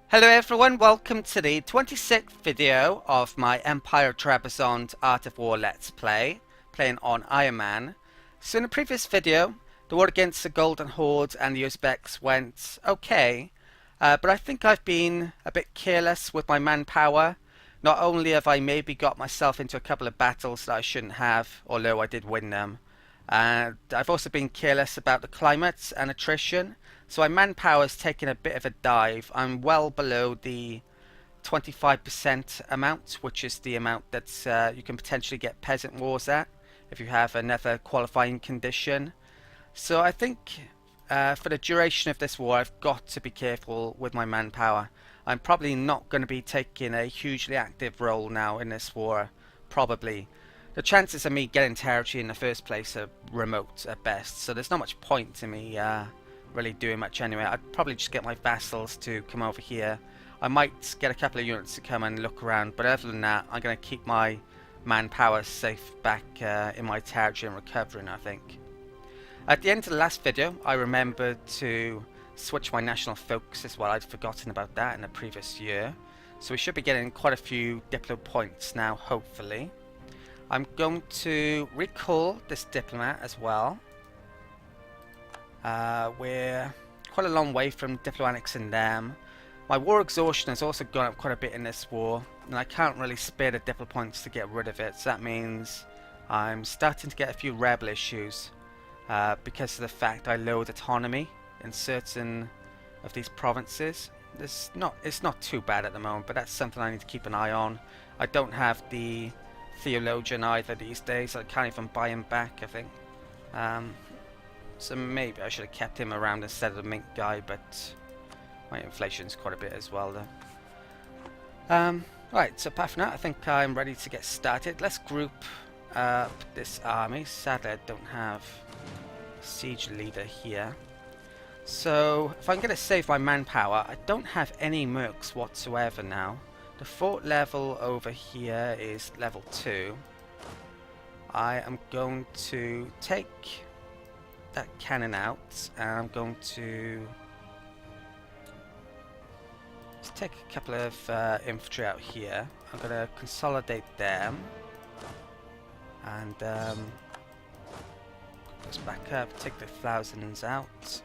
Hello everyone, welcome to the 26th video of my Empire of Trebizond Art of War Let's Play, playing on Ironman. So in the previous video, the war against the Golden Horde and the Uzbeks went okay, but I think I've been a bit careless with my manpower. Not only have I maybe got myself into a couple of battles that I shouldn't have, although I did win them, and I've also been careless about the climate and attrition. So my manpower is taking a bit of a dive. I'm well below the 25% amount, which is the amount that you can potentially get peasant wars at if you have another qualifying condition. So I think for the duration of this war, I've got to be careful with my manpower. I'm probably not going to be taking a hugely active role now in this war, probably. The chances of me getting territory in the first place are remote at best, so there's not much point to me really doing much anyway. I'd probably just get my vassals to come over here. I might get a couple of units to come and look around, but other than that, I'm going to keep my manpower safe back in my territory and recovering, I think. At the end of the last video, I remembered to switch my national focus as well. I'd forgotten about that in the previous year. So we should be getting quite a few diplo points now, hopefully. I'm going to recall this diplomat as well. We're quite a long way from diplo annexing them. My war exhaustion has also gone up quite a bit in this war, and I can't really spare the diplo points to get rid of it. So that means I'm starting to get a few rebel issues because of the fact I lowered autonomy in certain of these provinces. It's not too bad at the moment, but that's something I need to keep an eye on. I don't have the theologian either these days. I can't even buy him back, I think. So maybe I should have kept him around instead of the mink guy, but my inflation's quite a bit as well though. Right, so apart from that, I think I'm ready to get started. Let's group this army. Sadly, I don't have a siege leader here. So if I'm going to save my manpower, I don't have any mercs whatsoever now. The fort level over here is level 2. I am going to take that cannon out, and I'm going to just take a couple of infantry out here. I'm going to consolidate them and just back up, take the thousands out,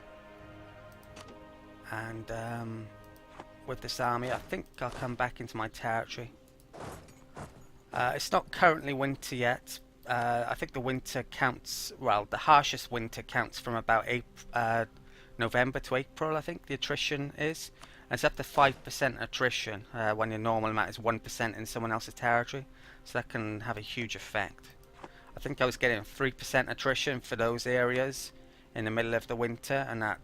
and with this army I think I'll come back into my territory. It's not currently winter yet. I think the winter counts, well, the harshest winter counts from about November to April, I think the attrition is. And it's up to 5% attrition when your normal amount is 1% in someone else's territory. So that can have a huge effect. I think I was getting 3% attrition for those areas in the middle of the winter, and I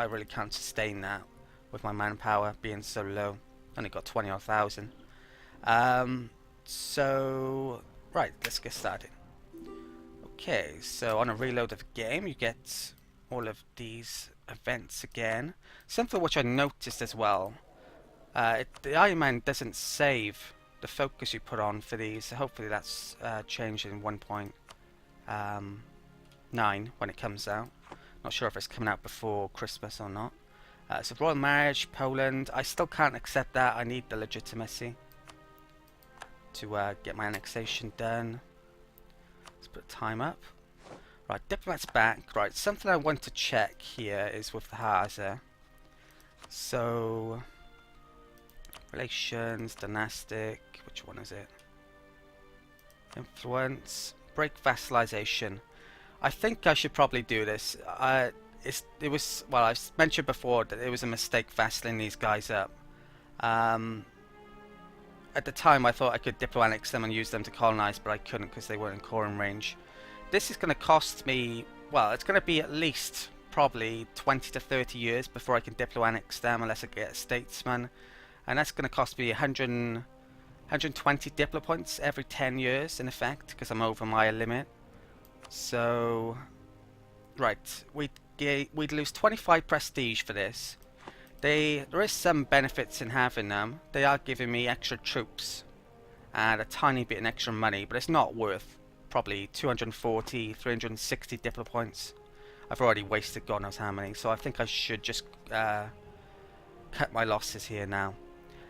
really can't sustain that with my manpower being so low. Only got 20,000. So, right, let's get started. Okay, so on a reload of the game, you get all of these events again. Something which I noticed as well, the Ironman doesn't save the focus you put on for these. So hopefully that's changed in 1.9 when it comes out. Not sure if it's coming out before Christmas or not. So royal marriage, Poland. I still can't accept that. I need the legitimacy to get my annexation done. Let's put time up. Right, diplomats back. Right, something I want to check here is with the Hausa. So, relations, dynastic, which one is it? Influence, break vassalization. I think I should probably do this. It was, well, I've mentioned before that it was a mistake vassling these guys up. At the time I thought I could diplo annex them and use them to colonize, but I couldn't because they weren't in coring range. This is going to cost me, well, it's going to be at least probably 20 to 30 years before I can diplo annex them unless I get a statesman. And that's going to cost me 120 diplo points every 10 years in effect, because I'm over my limit. So, right, we'd lose 25 prestige for this. There is some benefits in having them. They are giving me extra troops and a tiny bit in extra money, but it's not worth probably 240, 360 diplo points. I've already wasted God knows how many, so I think I should just cut my losses here now.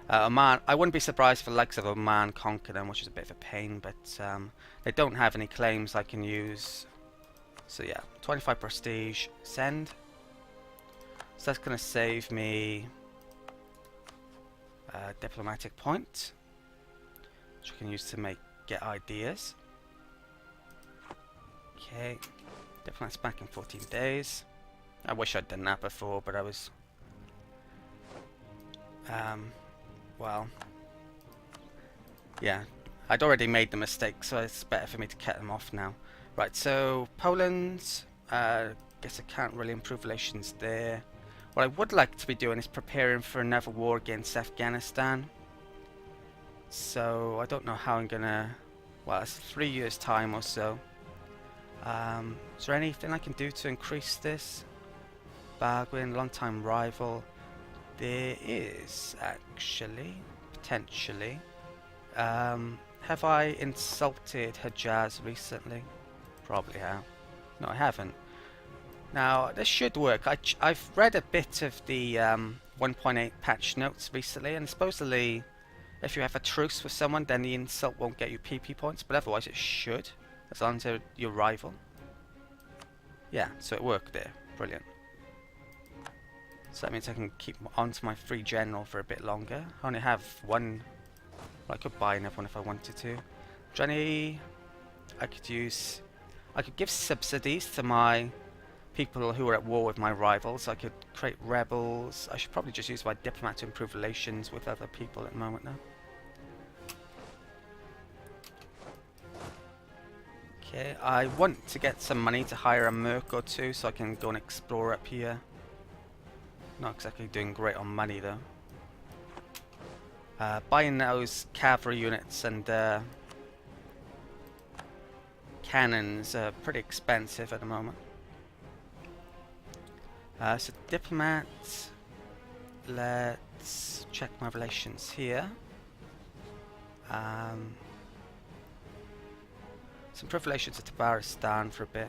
Oman, I wouldn't be surprised if the likes of Oman conquer them, which is a bit of a pain, but they don't have any claims I can use. So yeah, 25 prestige, send. So that's going to save me a diplomatic point, which I can use to get ideas. Okay, diplomats back in 14 days. I wish I'd done that before, but I was... well... yeah, I'd already made the mistake, so it's better for me to cut them off now. Right, so Poland, guess I can't really improve relations there. What I would like to be doing is preparing for another war against Afghanistan. So I don't know how I'm gonna... well, it's 3 years time or so. Is there anything I can do to increase this? Bargain, long time rival. There is actually, potentially. Have I insulted Hejaz recently? Probably have. No, I haven't. Now, this should work. I've read a bit of the 1.8 patch notes recently, and supposedly if you have a truce with someone, then the insult won't get you PP points, but otherwise it should, as long as they're your rival. Yeah, so it worked there. Brilliant. So that means I can keep on to my free general for a bit longer. I only have one. Well, I could buy another one if I wanted to. Johnny, I could give subsidies to my people who are at war with my rivals. I could create rebels. I should probably just use my diplomat to improve relations with other people at the moment now. Okay, I want to get some money to hire a merc or two so I can go and explore up here. Not exactly doing great on money though. Buying those cavalry units and cannons are pretty expensive at the moment. So diplomats, let's check my relations here. Some improve relations with Tabaristan for a bit.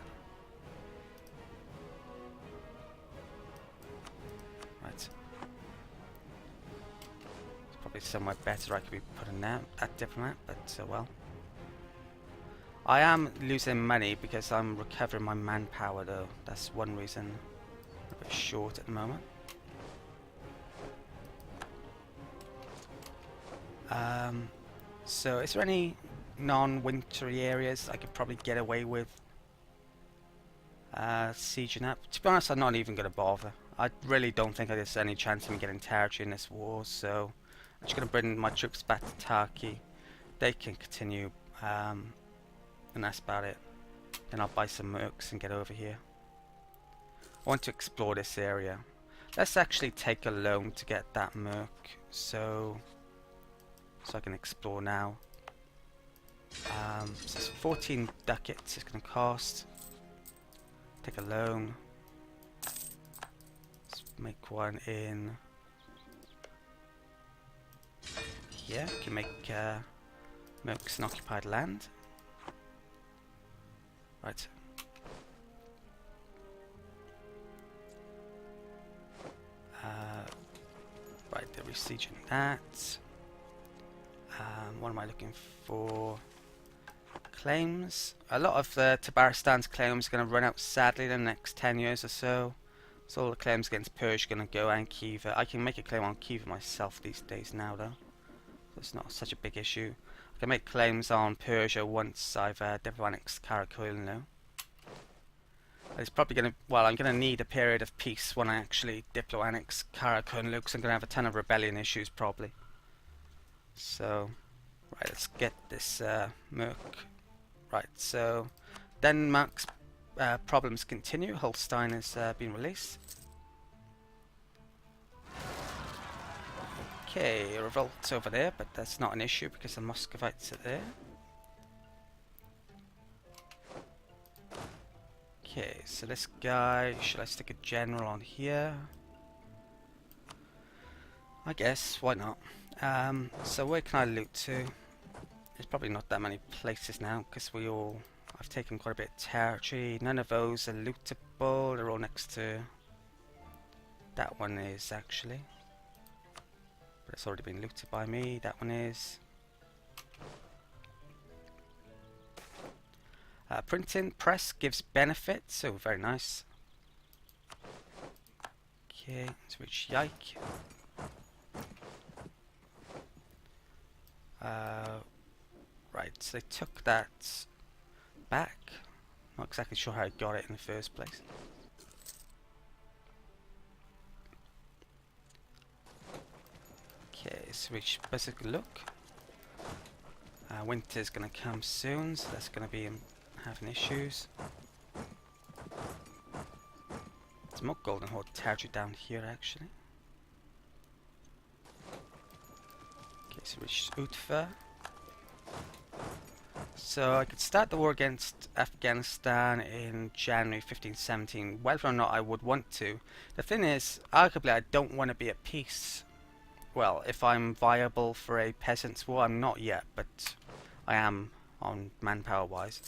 Right. It's probably somewhere better I could be putting that diplomat, but well. I am losing money because I'm recovering my manpower though. That's one reason I'm a bit short at the moment. So is there any non-wintry areas I could probably get away with sieging up? To be honest, I'm not even going to bother. I really don't think there's any chance of me getting territory in this war, so I'm just going to bring my troops back to Turkey. They can continue, and that's about it. Then I'll buy some mercs and get over here. I want to explore this area. Let's actually take a loan to get that merc, so I can explore now. So it's 14 ducats it's going to cost. Take a loan. Let's make one in here. You can make mercs in occupied land. Right. Right, they're besieging that. What am I looking for? Claims. A lot of the Tabaristan's claims are going to run out sadly in the next 10 years or so. So all the claims against Persia are going to go, and Khiva. I can make a claim on Khiva myself these days now though. So it's not such a big issue. I can make claims on Persia once I've diplomatic Karakoyl now. It's probably going to, well, I'm going to need a period of peace when I actually diplomatic Karakoyl because I'm going to have a ton of rebellion issues probably. So, right, let's get this merc. Right, so Denmark's problems continue. Holstein has been released. Okay, a revolt over there, but that's not an issue because the Muscovites are there. Okay, so this guy, should I stick a general on here? I guess, why not? So where can I loot to? There's probably not that many places now because I've taken quite a bit of territory. None of those are lootable. They're all next to... That one is actually. But That's already been looted by me. That one is. Printing press gives benefits, so very nice. Okay, switch yike. Right, so they took that back. Not exactly sure how I got it in the first place. Okay, switch basic look. Winter's gonna come soon, so that's gonna be having issues. There's more golden horde territory down here actually. Okay, switch EUIV. So I could start the war against Afghanistan in January 1517, whether or not I would want to. The thing is, arguably I don't want to be at peace. Well, if I'm viable for a peasants' war, I'm not yet, but I am on manpower wise.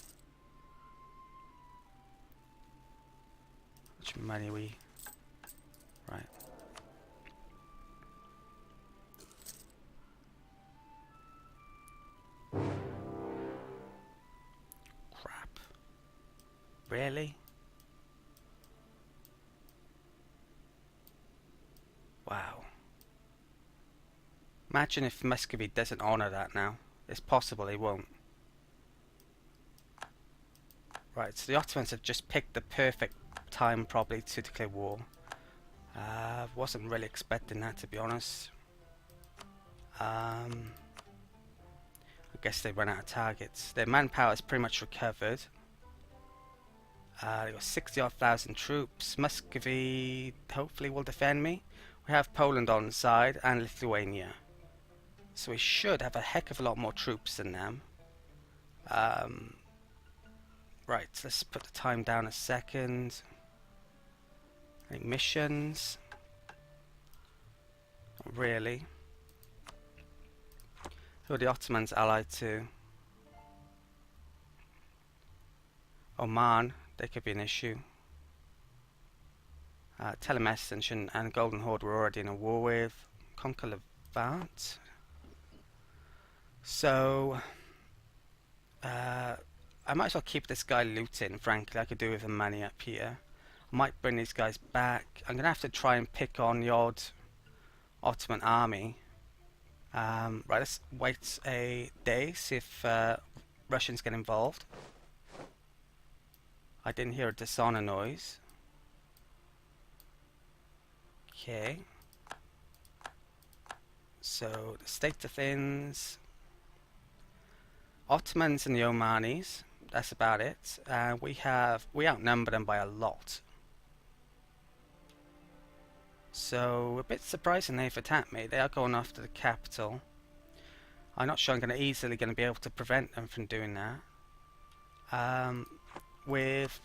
Which money we... Right. Crap. Really? Wow. Imagine if Muscovy doesn't honour that now. It's possible they won't. Right, so the Ottomans have just picked the perfect time probably to declare war. Wasn't really expecting that, to be honest. I guess they ran out of targets. Their manpower is pretty much recovered. They've got 60,000 troops. Muscovy hopefully will defend me. We have Poland on side and Lithuania. So we should have a heck of a lot more troops than them. Right, let's put the time down a second. Any missions? Not really. Who are the Ottomans allied to? Oman, they could be an issue. Macsen and Golden Horde were already in a war with. Conquer Levant. So, I might as well keep this guy looting, frankly. I could do with the money up here. I might bring these guys back. I'm going to have to try and pick on the odd Ottoman army. Right, let's wait a day, see if Russians get involved. I didn't hear a dishonor noise. Okay. So, the state of things. Ottomans and the Omanis, that's about it. We outnumber them by a lot. So, a bit surprising they've attacked me. They are going after the capital. I'm not sure I'm going to be able to prevent them from doing that. With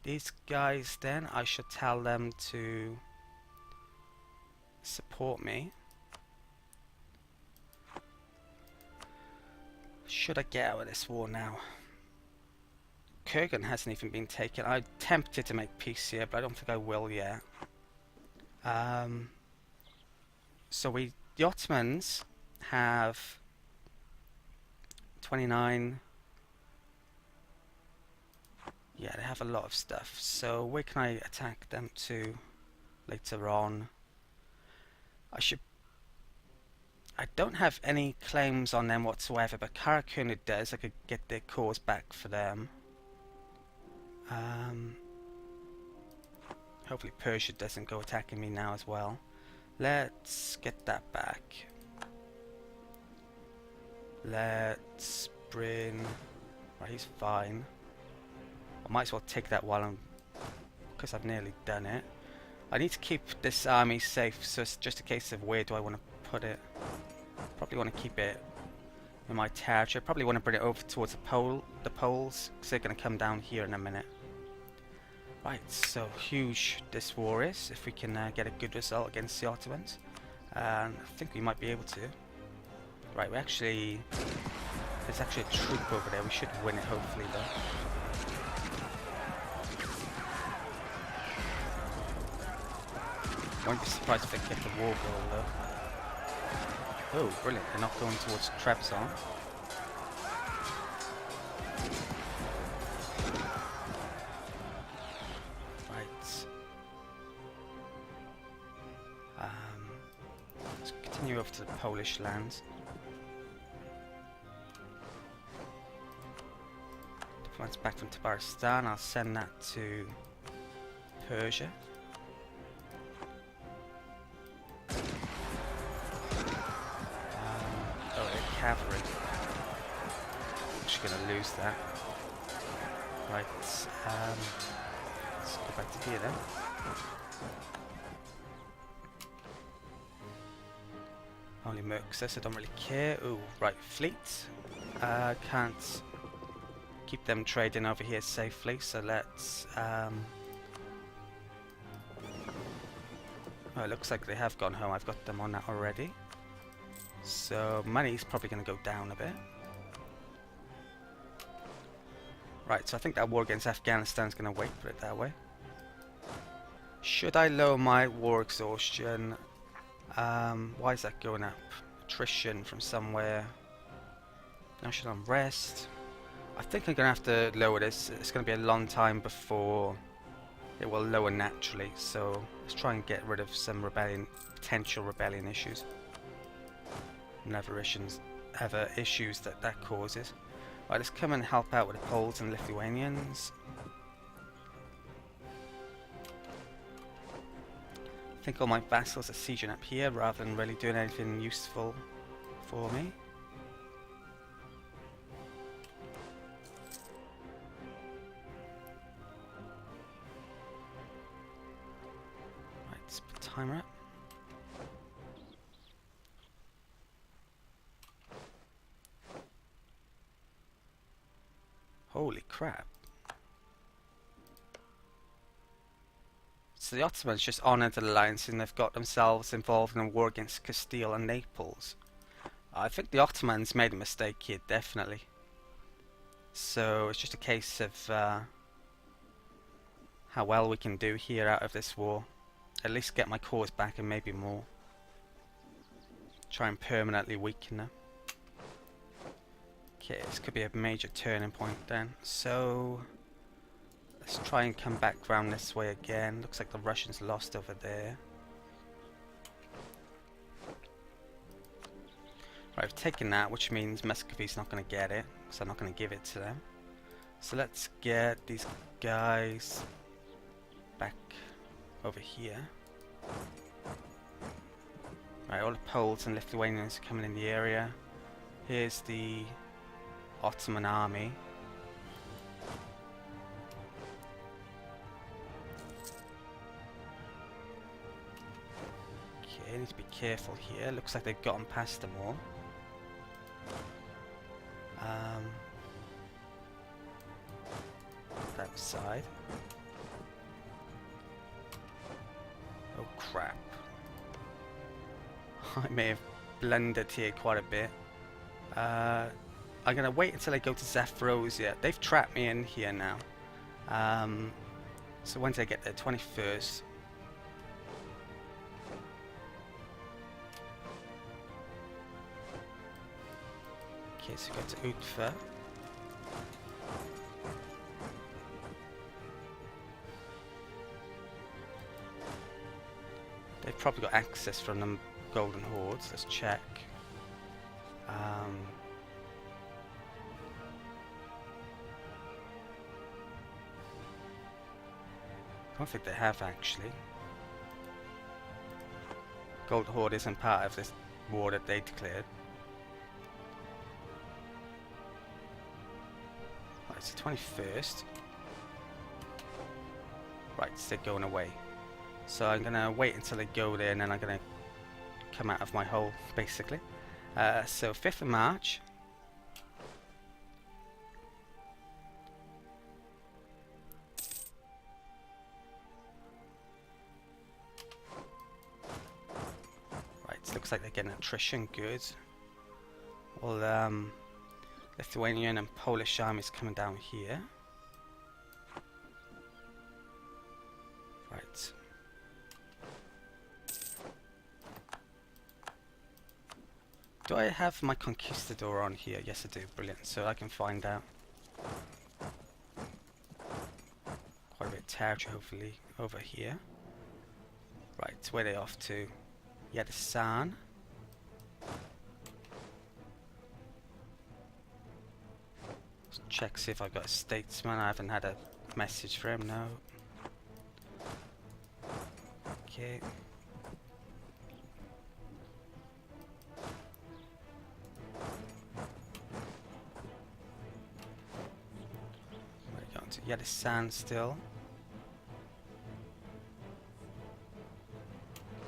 these guys then, I should tell them to support me. Should I get out of this war now? Kurgan hasn't even been taken. I'm tempted to make peace here, but I don't think I will yet. So the Ottomans have 29. Yeah, they have a lot of stuff. So where can I attack them to later on? I don't have any claims on them whatsoever, but Karakurna does. I could get their cause back for them. Hopefully Persia doesn't go attacking me now as well. Let's get that back. Let's bring... Right, he's fine. I might as well take that while because I've nearly done it. I need to keep this army safe, so it's just a case of where do I want to put it. Probably want to keep it in my territory. Probably want to bring it over towards the Poles, because they're going to come down here in a minute. Right, so huge this war is, if we can get a good result against the Ottomans. And I think we might be able to. Right, there's actually a troop over there. We should win it hopefully though. Won't be surprised if they get the war goal though. Oh, brilliant. They're not going towards Trebizond. Right. Let's continue over to the Polish lands. Diplomats back from Tabaristan. I'll send that to Persia. Cavalry. Actually going to lose that. Right, let's go back to here then. Only mercs, I don't really care. Ooh, right, fleet. Can't keep them trading over here safely, so let's oh, it looks like they have gone home. I've got them on that already. So money's probably going to go down a bit. Right, so I think that war against Afghanistan is going to wait, put it that way. Should I lower my war exhaustion? Why is that going up? Attrition from somewhere. National unrest. I think I'm going to have to lower this. It's going to be a long time before it will lower naturally. So let's try and get rid of some potential rebellion issues. Never issues that causes. Right, let's come and help out with the Poles and Lithuanians. I think all my vassals are sieging up here rather than really doing anything useful for me. Right, let's put timer up. Holy crap. So the Ottomans just honoured the alliance and they've got themselves involved in a war against Castile and Naples. I think the Ottomans made a mistake here, definitely. So it's just a case of how well we can do here out of this war. At least get my cause back and maybe more. Try and permanently weaken them. Okay, this could be a major turning point then. So let's try and come back round this way again. Looks like the Russians lost over there. Right, I've taken that, which means Muscovy's not going to get it, so I'm not going to give it to them. So let's get these guys back over here. Right, all the Poles and Lithuanians are coming in the area. Here's the Ottoman army. Okay, need to be careful here. Looks like they've gotten past them all. That side. Oh crap. I may have blundered here quite a bit. I'm going to wait until I go to Zaporozhye. They've trapped me in here now. So when did I get there? 21st. Okay, so go to Utfa. They've probably got access from the Golden Hordes. Let's check. I don't think they have actually. Golden Horde isn't part of this war that they declared. Right, it's the 21st. Right, so they're going away. So I'm going to wait until they go there and then I'm going to come out of my hole, basically. So 5th of March. Right, so looks like they're getting attrition, good. Well, Lithuanian and Polish armies coming down here. Right. Do I have my Conquistador on here? Yes, I do. Brilliant. So I can find out quite a bit of territory, hopefully, over here. Right, where are they off to? Yedisan. Let's check, see if I've got a statesman. I haven't had a message for him, no. Okay. We're going to Yedisan still.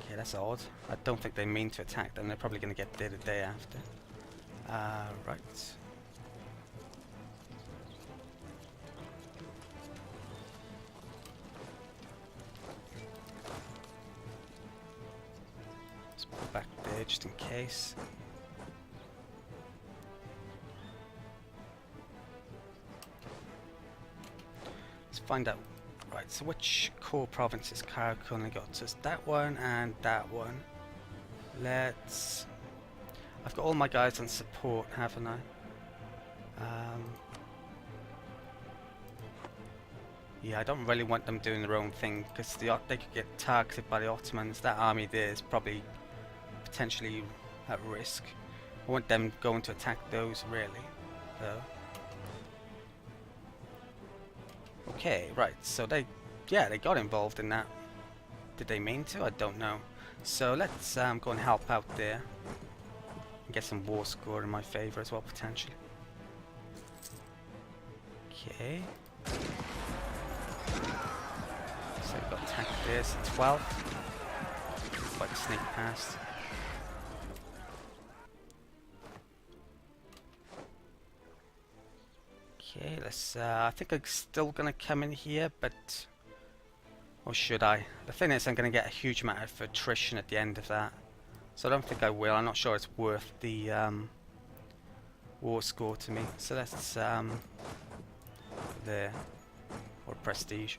Okay, that's odd. I don't think they mean to attack them. They're probably going to get there the day after. Right. Let's put back there just in case. Let's find out. Right, so which core provinces Kara currently got? So it's that one and that one. Let's... I've got all my guys on support, haven't I? Yeah, I don't really want them doing their own thing because they could get targeted by the Ottomans. That army there is probably potentially at risk. I want them going to attack those really, though. Okay, right, so they got involved in that. Did they mean to? I don't know. So let's go and help out there. And get some war score in my favour as well, potentially. Okay. So we've got attack there, so 12. Quite a sneak past. Okay, let's, I think I'm still going to come in here, but... Or should I? The thing is, I'm going to get a huge amount of attrition at the end of that. So I don't think I will. I'm not sure it's worth the war score to me. So let's, there. Or prestige.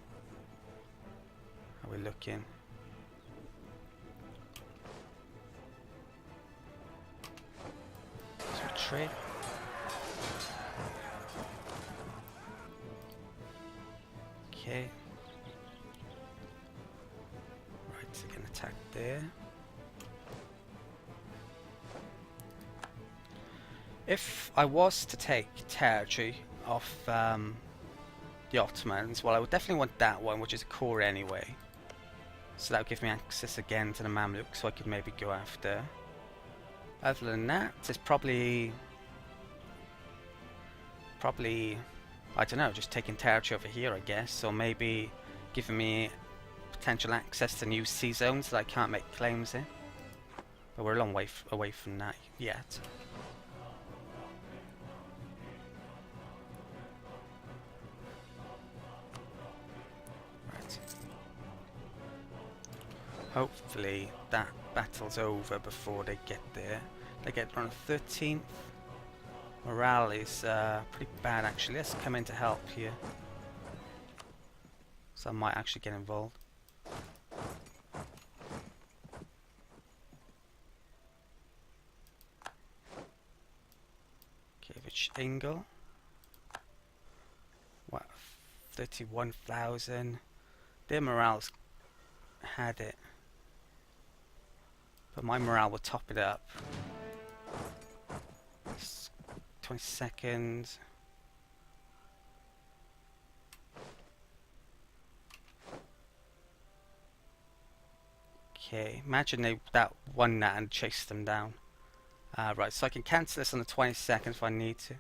How are we looking? Let's retreat. Okay. Right, so we can attack there. If I was to take territory off the Ottomans, well, I would definitely want that one, which is a core anyway. So that would give me access again to the Mamluks, so I could maybe go after. Other than that, it's probably, I don't know, just taking territory over here, I guess, or maybe giving me potential access to new sea zones that I can't make claims in. But we're a long way away from that yet. Right. Hopefully that battle's over before they get there. They get on the 13th. Morale is pretty bad actually. Let's come in to help here. So I might actually get involved. Okay, which angle? What? 31,000. Their morale's had it. But my morale will top it up. 20 seconds. Okay, imagine they won that and chased them down. Right, so I can cancel this on the 22nd if I need to.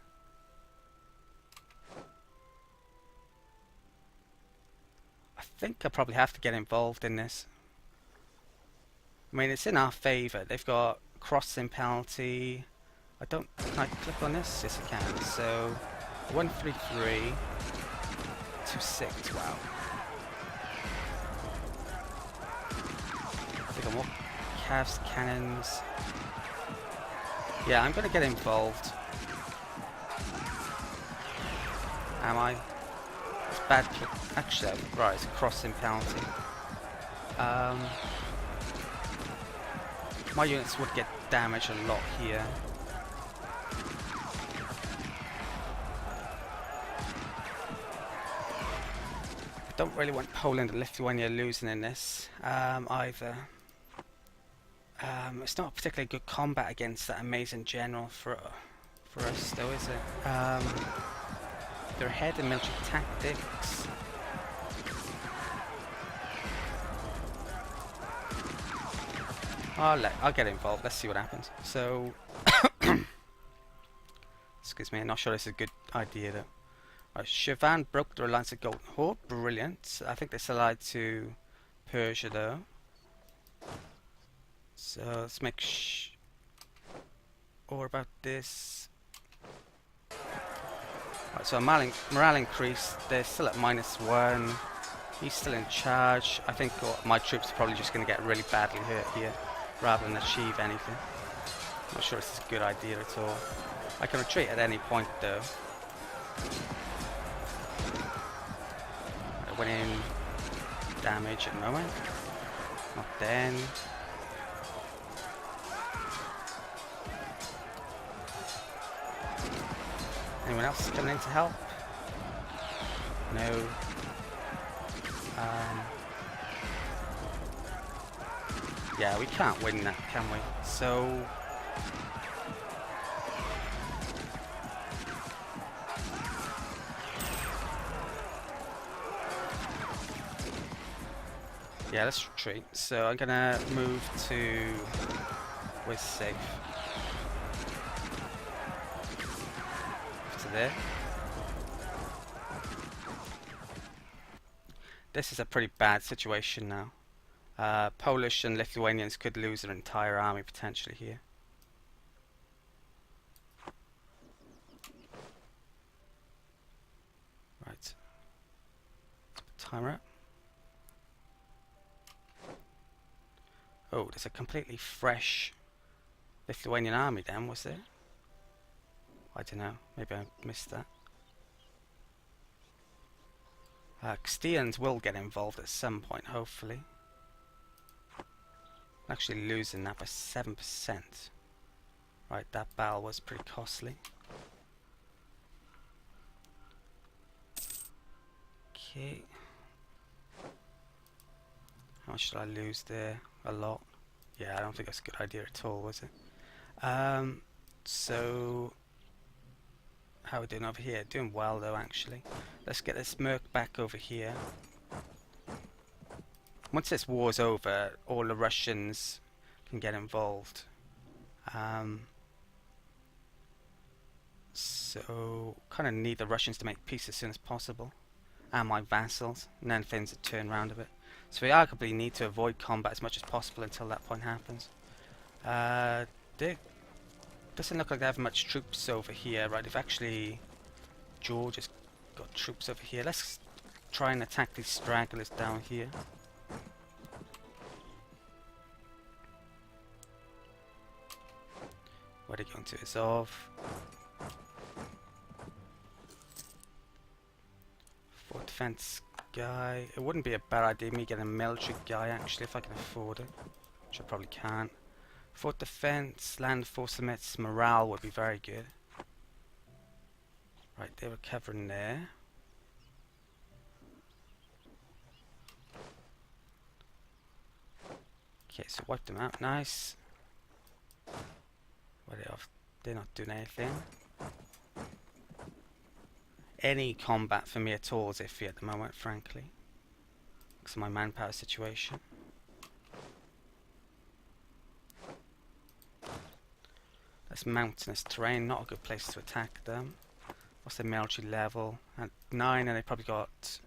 I think I probably have to get involved in this. I mean, it's in our favour. They've got crossing penalty. Can I click on this? Yes, I can. So, 133, 26. Wow. I think I want calves, cannons. Yeah, I'm going to get involved. Am I? It's bad. Actually, right, it's a crossing penalty. My units would get damaged a lot here. don't really want Poland and Lithuania losing in this either. It's not a particularly good combat against that amazing general for us, though, is it? They're ahead in military tactics. I'll get involved. Let's see what happens. So, excuse me. I'm not sure this is a good idea though. Right, Shirvan broke the alliance of Golden Horde. Brilliant. I think they allied to Persia though. So let's make or about this. Right, so morale increased. They're still at -1. He's still in charge. I think my troops are probably just going to get really badly hurt here, rather than achieve anything. Not sure this is a good idea at all. I can retreat at any point though. Winning damage at the moment. Not then. Anyone else coming in to help? No. Yeah, we can't win that, can we? So yeah, let's retreat. So I'm gonna move to where's safe? To there. This is a pretty bad situation now. Polish and Lithuanians could lose their entire army potentially here. Right. Let's put timer up. Oh, there's a completely fresh Lithuanian army then, was there? I don't know, maybe I missed that. Castilians will get involved at some point, hopefully. I'm actually losing that by 7%. Right, that battle was pretty costly. Okay. How much did I lose there? A lot. Yeah, I don't think that's a good idea at all, was it? So how are we doing over here? Doing well though, actually. Let's get this Merc back over here. Once this war's over, all the Russians can get involved. So kind of need the Russians to make peace as soon as possible, and my vassals, and then things would turn around a bit. So we arguably need to avoid combat as much as possible until that point happens. Doesn't look like they have much troops over here, right? If actually Georgia's got troops over here, let's try and attack these stragglers down here. Where are they going to? Azov. Fort defense guy. It wouldn't be a bad idea me getting a military guy actually if I can afford it, which I probably can't. Fort defense, land force limits, morale would be very good. Right, they were covering there. Okay, so wipe them out, nice. What are they off? They're not doing anything. Any combat for me at all is iffy at the moment, frankly, because of my manpower situation. That's mountainous terrain, not a good place to attack them. What's their military level? At 9, and they probably got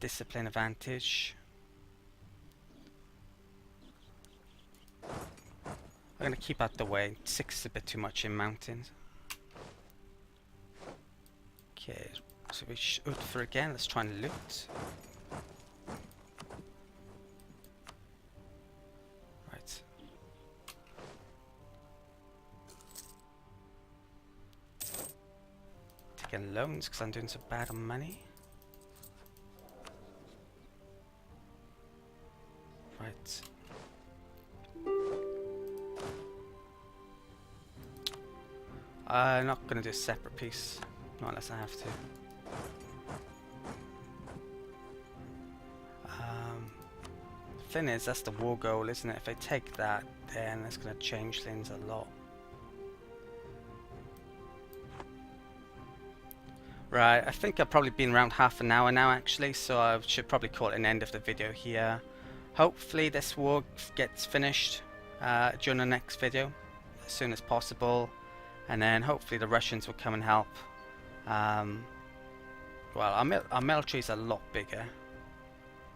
discipline advantage. I'm going to keep out the way. 6 is a bit too much in mountains. Okay, so we shoot for again. Let's try and loot. Right. Taking loans because I'm doing so bad on money. Right. I'm not going to do a separate piece. Not unless I have to. thing is, that's the war goal, isn't it? If I take that, then it's going to change things a lot. Right, I think I've probably been around half an hour now actually, so I should probably call it an end of the video here. Hopefully this war gets finished during the next video as soon as possible, and then hopefully the Russians will come and help. Well, our military is a lot bigger,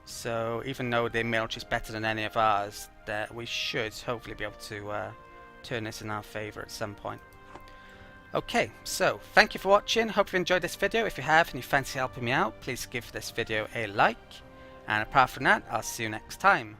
so even though their military is better than any of ours, that we should hopefully be able to turn this in our favour at some point. Okay, so thank you for watching. Hope you enjoyed this video. If you have and you fancy helping me out, please give this video a like. And apart from that, I'll see you next time.